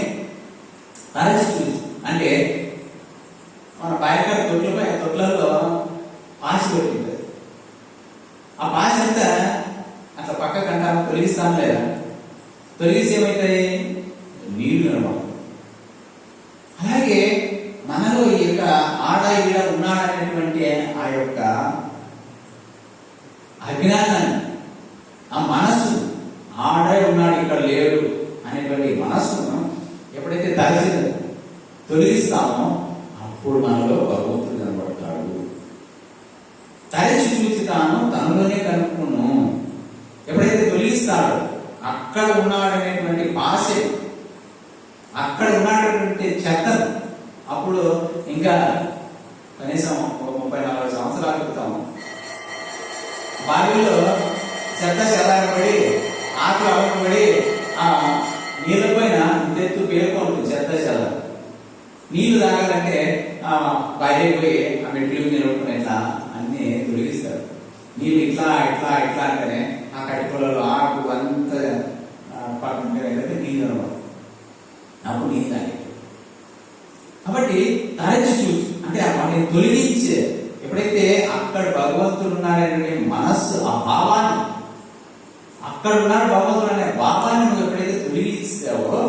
తరచి చూసి అంటే మన బయట తొట్లలో పాసి పెట్టింది. ఆ పాసి అంతా అట్లా పక్క కంటాము తొలగిస్తాం లేదా, తొలగిస్తే ఏమవుతాయి నీళ్లు అనమాట. అలాగే మనలో ఈ యొక్క ఆడ ఈడ ఉన్నాడనేటువంటి ఆ యొక్క అజ్ఞానాన్ని, ఆ మనస్సు ఆడే ఉన్నాడు ఇక్కడ లేడు అనేటువంటి మనస్సును ఎప్పుడైతే తొలగిస్తామో అప్పుడు మనలో భగవంతుడు కనబడతాడు. తరచి చూసి తనలోనే కనుక్కును ఎప్పుడైతే తొలగిస్తాడో అక్కడ ఉన్నాడనేటువంటి భాష, అక్కడ ఉన్నాడనేటువంటి చెత్తను అప్పుడు ఇంకా కనీసం 30-40 సంవత్సరాలు క్రితం బావిలో చెత్త చెదారపడి ఆకులు అవ్వబడి ఆ నీళ్ళ పైన ఇంతెత్తు పేర్కొంటుంది చెత్త చెద. నీళ్లు తాగాలంటే బయటకు పోయి ఆ మెట్లు నిలబడుకుని ఇట్లా అన్ని తొలగిస్తారు. నీళ్ళు ఇట్లా అంటేనే ఆ కట్టిపొలలో ఆకు అంత పక్కన నీళ్ళు అనమాట, అప్పుడు నీళ్ళు తాగి. కాబట్టి తరచి చూసి అంటే వాటిని తొలగించే ఎప్పుడైతే అక్కడ భగవంతుడు ఉన్నాడనే మనస్సు, ఆ భావాన్ని, అక్కడ ఉన్నాడు భగవంతుడు అనే భావాన్ని నువ్వు ఎప్పుడైతే తొలగిస్తావో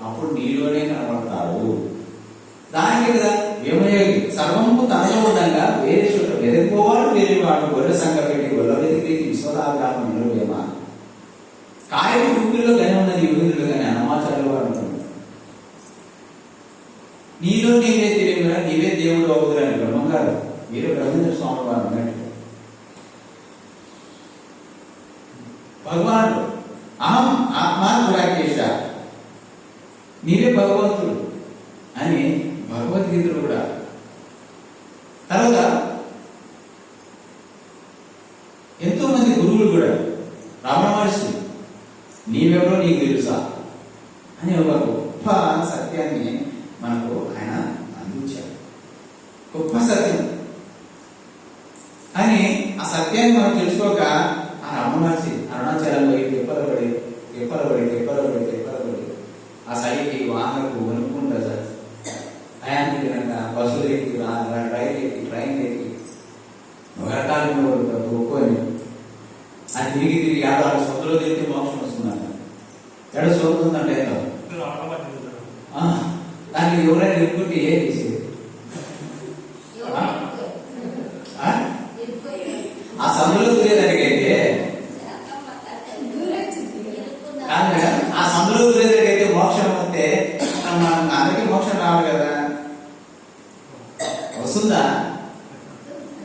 అప్పుడు నీలోనే కనబడతాడు. దానికి కదా వ్యోమయోగి సర్వము తనలో ఉండగా వేరే చోట వెదకపోవాడు వేరేవాడు గొర్రె సంఘ పెట్టి గొల్ల వెతికి విశ్వదాగ్రామం నిలవేమ కాయకు గుంపుల్లో గని ఉన్నది యోగులు కానీ అనమాచారులు అంటున్నాడు. నీలో నీవే తెలియదురా, నీవే దేవుడు అవుతురా అని బ్రహ్మంగారు వీరు బ్రహ్మేంద్ర స్వామి వారు అన్నట్టు భగవానుడు అహం ఆత్మా గురాకేశ, నీవే భగవంతుడు అని భగవద్గీతలు కూడా. తర్వాత ఎంతో మంది గురువులు కూడా రమణ మహర్షి నీవెవరో నీకు తెలుసా అని ఒక గొప్ప సత్యాన్ని మనకు ఆయన అందించారు. గొప్ప సత్యం అని ఆ సత్యాన్ని మనం తెలుసుకోక ఆ రమణ మహర్షి అరుణాచలంలో తెప్పలబడి ఆ సైకి వాహనకు వణుకుంటా సార్ టయానికి కనుక బస్సులు ఎక్కి ట్రైన్ ఎక్కి రకాలు ఒక్కొని అది తిరిగి 50 సొంతలో తిరిగితే మోక్షం వస్తున్నారు. ఎడ సోకుతుందంటే దానికి ఎవరైనా ఇరుక్కుంటే ఏ తీసేది ఆ సందులో దూరేదానికైతే ఆ సందులో దూరేదానికైతే మోక్షం వస్తే అందరికీ మోక్షం రావాలి కదా. వస్తుందా?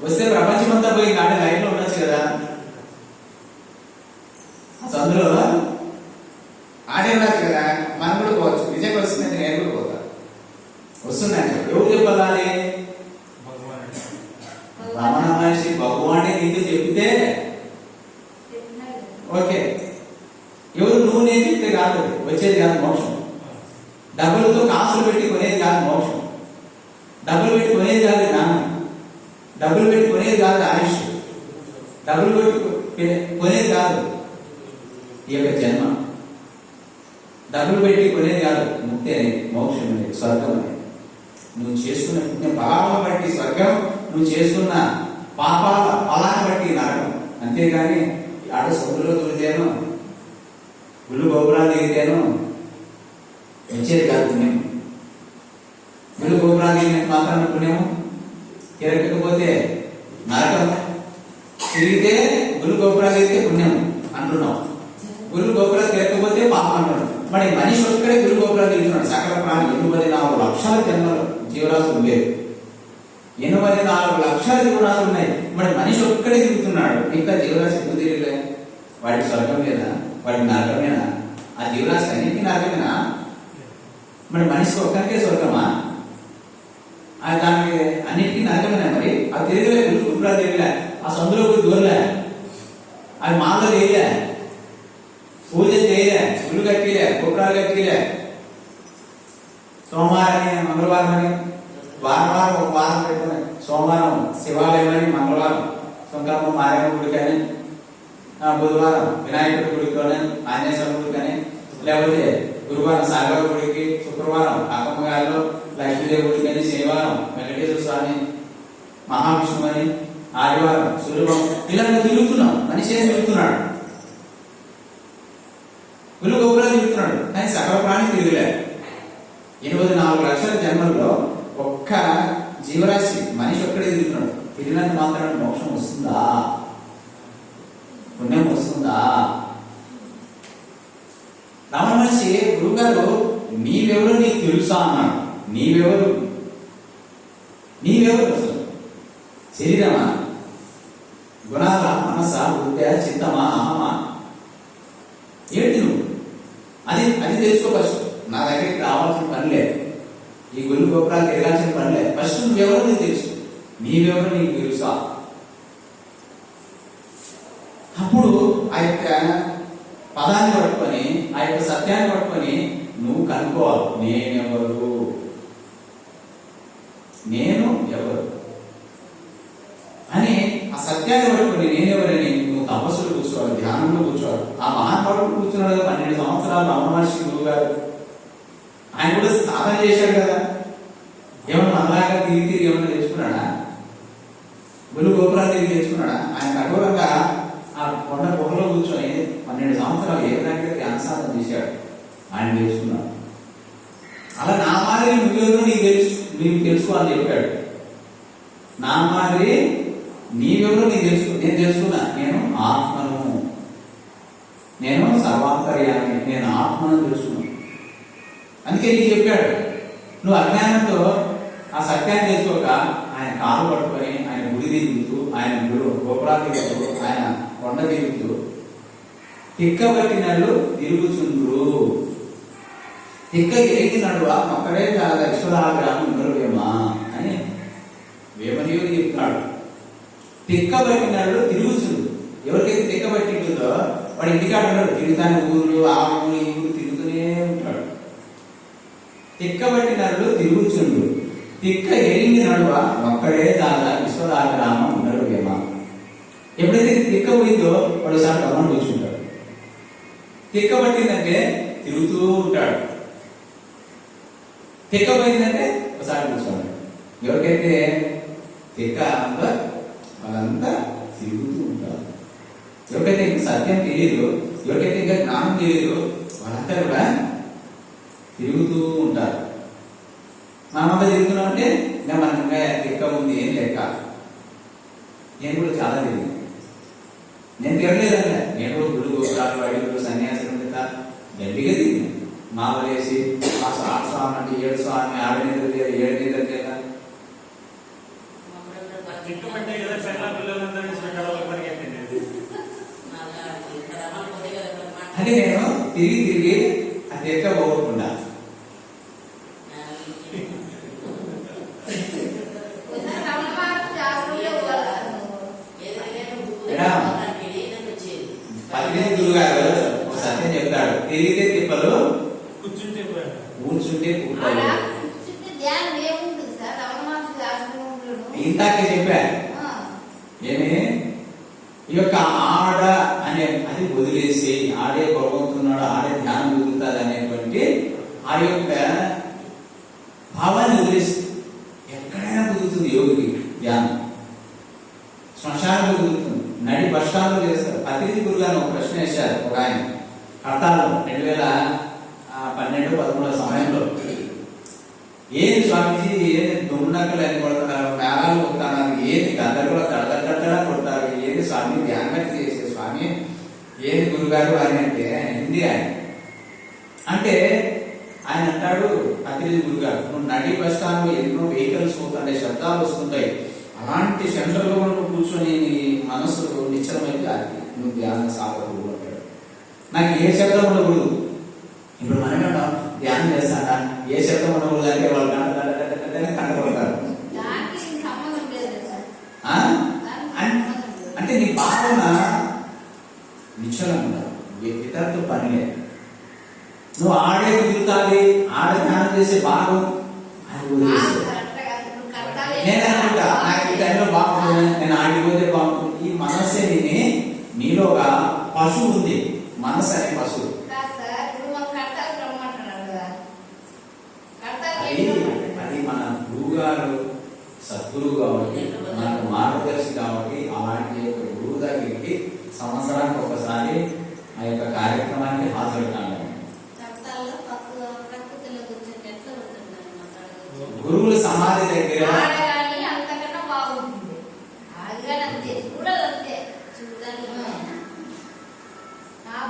వస్తే ప్రపంచమంతా పోయి నాటి లైన్లో ఉండొచ్చు కదా. సందులో ఆడే ఉండొచ్చు కదా, మనం కూడా పోవచ్చు. నిజంగా వస్తుందంటే నేను కూడా పోతా. వస్తుందండి ఎవరు చెప్పాలి? రమణ మహర్షి భగవానే నీకు చెప్తే ఓకే. ఎవరు నువ్వు నేను చెప్తే కాదు వచ్చేది కాదు మోక్షం. డబ్బులతో కాసులు పెట్టి కొనేది కాదు మోక్షం. డబ్బులు పెట్టి కొనేది కాదు జ్ఞానం. డబ్బులు పెట్టి కొనేది కాదు ఆయుష్. డబ్బులు పెట్టి కొనేది కాదు ఈ యొక్క జన్మ. డబ్బులు పెట్టి కొనేది కాదు ముక్తి అనేది, మోక్షం అనేది, స్వర్గం అనేది. నువ్వు చేసుకున్న పుణ్య ఫలాలను బట్టి స్వర్గం, నువ్వు చేసుకున్న పాపాల ఫలాన్ని బట్టి నరకం. అంతేగాని ఆడ సముద్రంలో దూరితేనో గుళ్ళు గోపురాలు దిగితేనో వచ్చేది కాదు పుణ్యం. గుళ్ళు గోపురాలు దిగినట్టు మాత్రం పుణ్యము, తిరగకపోతే నరకం. తిరిగితే గుళ్ళు గోపురాలు దిగితే పుణ్యం అంటున్నాం, గుళ్ళు గోపురాలు తిరగకపోతే పాపం అంటున్నాం. మరి మనిషి ఒక్కడే గురు గోపురాలు తిరుగుతున్నాడు. సకల ప్రాణి 84 లక్షల జన్మలు జీవరాశులు లేవు. 84 లక్షల జీవరాశులు ఉన్నాయి. మరి మనిషి ఒక్కడే తిరుగుతున్నాడు. ఇంకా జీవరాశి ఎందుకు తిరగలే? వాడికి స్వర్గం లేదా? వాడికి నరకమేనా? ఆ జీవరాశి అన్నింటికి నరకమేనా? మరి మనిషికి ఒక్కరికే స్వర్గమా? దానికి అన్నింటికి నరకమేనా? మరి అది తిరగలే, గురు గోపురాలు తిరగలే, ఆ సముద్రంలోకి దూరలే, అవి మాలో చేయలే, పూజ చేయలే, గుళ్ళు కట్టిలే, గోపురాలు కట్టిలే. సోమవారం అని మంగళవారం అని వారం ఒక వారం పెట్టుకుని, సోమవారం శివాలయం అని, మంగళవారం శంకరమ్మ మారేమ్మ గుడికి అని, బుధవారం వినాయకుడి గుడికి అని, ఆంజనేయ స్వామి గుడికి అని, లేకపోతే గురువారం సాగర గుడికి, శుక్రవారం అక్కమ్మ గారిలో లక్ష్మీదేవి గుడికి అని, శనివారం వెంకటేశ్వర స్వామి మహావిష్ణువు అని, ఆదివారం సూర్యభం. ఇలా తిరుగుతున్నాం. మనిషి ఏం తిరుగుతున్నాడు? గుళ్ళు గోపురాలు తిరుగుతున్నాడు. కానీ సకల ప్రాణి తిరగలే. 84 లక్షల జన్మల్లో ఒక్క జీవరాశి మనిషి ఒక్కడే తిరుగుతున్నాడు. తిరిగినంత మాత్రాన మోక్షం వస్తుందా? పుణ్యం వస్తుందా? రమణ మహర్షి గురుగారు నీవెవరు నీకు తెలుసా అన్నాడు. నీవెవరు? అసలు శరీరమా, గుణాల, మనస, బుద్ధ, చిత్తమా, అహమా? ఏంటి నువ్వు? అది తెలుసుకో ఫస్ట్. నా దగ్గరికి రావాల్సిన పని లేదు, ఈ గుళ్ళు గోపురాలు తిరగాల్సిన పని లేదు. ఫస్ట్ నువ్వెవరో నీకు తెలుసు. నీవెవరో నీకు తెలుసా? అప్పుడు ఆ యొక్క పదాన్ని పట్టుకొని, ఆ యొక్క సత్యాన్ని పట్టుకొని నువ్వు కనుక్కోవాలి. నేను ఎవరు అని ఆ సత్యాన్ని పట్టుకొని నేనెవరని నువ్వు తపస్సులు కూర్చోవాలి, ధ్యానంలో కూర్చోవాలి. ఆ మహాత్ముడు కూర్చున్నాడు 12 సంవత్సరాలు రమణ మహర్షి గురువు గారు. ఆయన కూడా సాధన చేశాడు కదా. ఏమన్నా మనలాగా తిరిగి ఏమన్నా తెచ్చుకున్నాడా? గుళ్ళు గోపురాలు తిరిగి తెచ్చుకున్నాడా? ఆయన కఠోరంగా ఆ కొండ గుహలో కూర్చొని 12 సంవత్సరాలు ఏ విధంగా ధ్యాన సాధన చేశాడు. ఆయన తెలుసుకున్నాడు. అలా నా మాదిరి నువ్వెవరో నీకు తెలుసుకో అని చెప్పాడు. నా మాదిరి నీవెవరో నీకు తెలుసు. నేను తెలుసుకున్నా. నేను ఆత్మను, నేను సర్వాంతర్యాన్ని, నేను ఆత్మను తెలుసుకున్నాను. అందుకే నీకు చెప్పాడు. నువ్వు అజ్ఞానంతో ఆ సత్యాన్ని తెలుసుకోక ఆయన కాలు పట్టుకొని, ఆయన గుడి తిరుగుతూ, ఆయన గోపురాలు తిరుగుతూ, ఆయన కొండ తిరుగుతూ తిక్కబట్టినట్లు తిరుగుచుండ్రు. తిక్క ఎరిగినడు ఒక్కడే కాదు విశ్వరాగ్రహం వేమా అని వేమనీయుడు చెప్తున్నాడు. తిక్కబట్టినట్లు తిరుగుచుండు. ఎవరికైతే తిక్కబట్టింటుందో వాడు ఇంటికాడ ఉన్నాడు. తిరుగుతానే ఊళ్ళు, ఆ ఊళ్ళు, ఈ ఊరు తిరుగుతూనే ఉంటాడు. తిక్కబట్టినట్లు తిరుగుచుండు. తిక్క ఎరిగి నడువ ఒక్కడే దాదా విశ్వరాగ్రహం ఉన్నాడు వేమా. ఎప్పుడైతే తిక్క పోయిందో వాడు సార్ గమనం కూర్చుంటాడు. తిక్క పట్టిందంటే తిరుగుతూ ఉంటాడు. తిక్క పోయిందంటే ఒకసారి కూర్చోండి. ఎవరికైతే తిక్క అంతా వాళ్ళంతా తిరుగుతూ ఉంటారు. ఎవరికైతే ఇంకా సత్యం తెలియదు, ఎవరికైతే ఇంకా జ్ఞానం తెలియదు, వాళ్ళంతా కూడా తిరుగుతూ ఉంటారు. మనమంతా తిరుగుతున్నామంటే ఇంకా మనకి ఇంకా లెక్క ఉంది ఏం లెక్క. నేను కూడా చాలా తిరిగి, నేను తిరగలేదన్నా, నేను కూడా గుడి గోపురాలు అడుగులు సన్యాసులు గట్టిగా తిరిగి మావలేసి ఆ స్వామి అంటే 7 స్వామి 6 నిద్ర చేయాలి 7 నిద్ర చేయాలి. అని నేను తిరిగి తిరిగి అది ఎక్క పోకుండా గురువు గారు ఒక సత్యం చెప్తాడు, తిరిగితే తిప్పలు కూర్చుంటే కుప్పలు. ఇంతాకే చెప్పా ఏమి ఈ యొక్క ఆడ అనే అది వదిలేసి ఆడే భగవంతున్నాడు ఆడే ధ్యానం కుదురుతుంది అనేటువంటి ఆ యొక్క భావాన్ని వదిలేసి ఎక్కడైనా కుదురుతుంది యోగికి ధ్యానం. శ్మశానంలో కుదురుతుంది, నడి బస్ స్టాండ్ లో చేస్తారు. అతిథి గురుగారు ఒక ప్రశ్న వేశారు ఒక ఆయన కడతాలో 2012-13 సమయంలో, ఏది స్వామీజీ ఏది దుమ్మనక్కలు అని కొడుతున్నారు, మేళాలు కొడుతున్నారు, ఏది గద్దలు దడదడలా కొడతారు, ఏది స్వామి ధ్యానం చేసే స్వామి ఏది గురుగారు అని అంటే హిందీ ఆయన అంటే ఆయన అంటాడు, అతిథి గురుగారు నువ్వు నడి బస్ స్టాండ్ లో ఎన్నో వెహికల్స్ పోతుంటాయి, శబ్దాలు వస్తుంటాయి, అలాంటి సెంటర్లో నువ్వు కూర్చొని నీ మనసు నిశ్చలమైతే అది నువ్వు ధ్యానం సాగకూడదు అంటాడు. నాకు ఏ శబ్దం ఉండకూడదు. ఇప్పుడు మనమే ధ్యానం చేస్తాడా ఏ శబ్దం ఉండకూడదు అంటే వాళ్ళు కంటపడతారు. అంటే నీ భావన నిశ్చలంగా ఉండాలి, ఇతరులతో పని లేదు. నువ్వు ఆడే కుదురుతాది ఆడ ధ్యానం చేసే భాగం అది వదిలేస్తావు. నేను అనుకుంటా నాకు ఈ టైంలో బాగుంటుంది, నేను ఆడిపోతే బాగుంటుంది. ఈ మనస్సే నీలో ఒక పశువు ఉంది, మనస్సు అనే పశువు. అది మన గురువుగారు సద్గురువు కాబట్టి మనకు మార్గదర్శి కాబట్టి అలాంటి యొక్క గురువు దగ్గరికి సంవత్సరానికి ఒకసారి ఆ యొక్క కార్యక్రమానికి హాజరు కావాలి. గురువుల సమాధి దగ్గర